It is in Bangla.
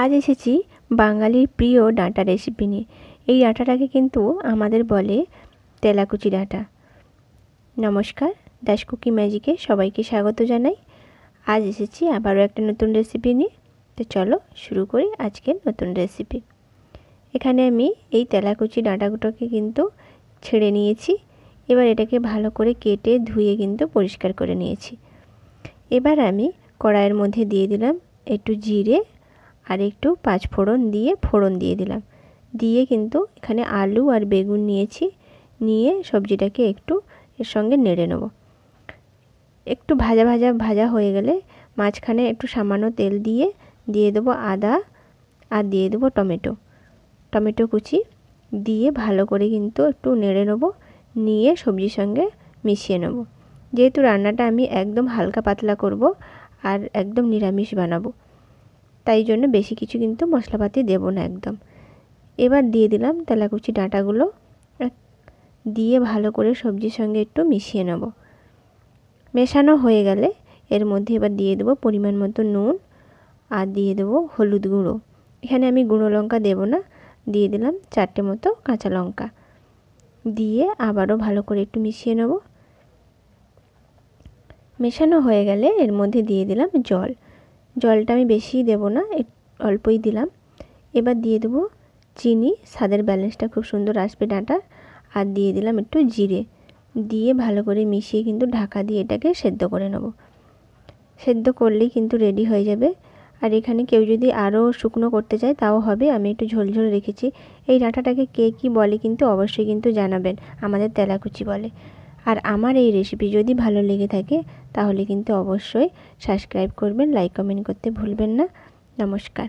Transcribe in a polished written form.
আজ এসেছি বাঙালির প্রিয় ডাঁটা রেসিপি নিয়ে। এই ডাঁটাটাকে কিন্তু আমাদের বলে তেলাকুচি ডাঁটা। নমস্কার, দাস কুকি ম্যাজিকে সবাইকে স্বাগত জানাই। আজ এসেছি আবারও একটা নতুন রেসিপি নিয়ে। তো চলো শুরু করি আজকের নতুন রেসিপি। এখানে আমি এই তেলাকুচি ডাঁটাগুলোকে কিন্তু ছেড়ে নিয়েছি। এবার এটাকে ভালো করে কেটে ধুয়ে কিন্তু পরিষ্কার করে নিয়েছি। এবার আমি কড়াইয়ের মধ্যে দিয়ে দিলাম একটু জিরে আর একটু পাঁচফোড়ন দিয়ে ফোড়ন দিয়ে দিলাম। দিয়ে কিন্তু এখানে আলু আর বেগুন নিয়েছি, নিয়ে সবজিটাকে একটু এর সঙ্গে নেড়ে নেব। একটু ভাজা হয়ে গেলে মাঝখানে একটু সামান্য তেল দিয়ে দেবো আদা আর দিয়ে দেবো টমেটো কুচি দিয়ে ভালো করে কিন্তু একটু নেড়ে নেব, নিয়ে সবজির সঙ্গে মিশিয়ে নেব। যেহেতু রান্নাটা আমি একদম হালকা পাতলা করব আর একদম নিরামিষ বানাবো, তাই জন্য বেশি কিছু কিন্তু মশলাপাতি দেব না একদম। এবার দিয়ে দিলাম তেলাকুচি ডাঁটাগুলো, দিয়ে ভালো করে সবজির সঙ্গে একটু মিশিয়ে নেব। মেশানো হয়ে গেলে এর মধ্যে এবার দিয়ে দেবো পরিমাণ মতো নুন আর দিয়ে দেবো হলুদ গুঁড়ো। এখানে আমি গুঁড়ো লঙ্কা দেব না, দিয়ে দিলাম 4টে মতো কাঁচা লঙ্কা, দিয়ে আবারও ভালো করে একটু মিশিয়ে নেব। মেশানো হয়ে গেলে এর মধ্যে দিয়ে দিলাম জলটা আমি বেশি দেব না, অল্পই দিলাম। এবার দিয়ে দেবো চিনি, স্বাদের ব্যালেন্সটা খুব সুন্দর আসবে ডাঁটার। আর দিয়ে দিলাম একটু জিরে, দিয়ে ভালো করে মিশিয়ে কিন্তু ঢাকা দিয়ে এটাকে সেদ্ধ করে নেব। সেদ্ধ করলেই কিন্তু রেডি হয়ে যাবে। আর এখানে কেউ যদি আরও শুকনো করতে চায় তাও হবে, আমি একটু ঝোলঝোল রেখেছি। এই ডাঁটাটাকে কে কী বলে কিন্তু অবশ্যই কিন্তু জানাবেন, আমাদের তেলাকুচি বলে। আর আমার এই রেসিপি যদি ভালো লেগে থাকে তাহলে কিন্তু অবশ্যই সাবস্ক্রাইব করবেন, লাইক কমেন্ট করতে ভুলবেন না। নমস্কার।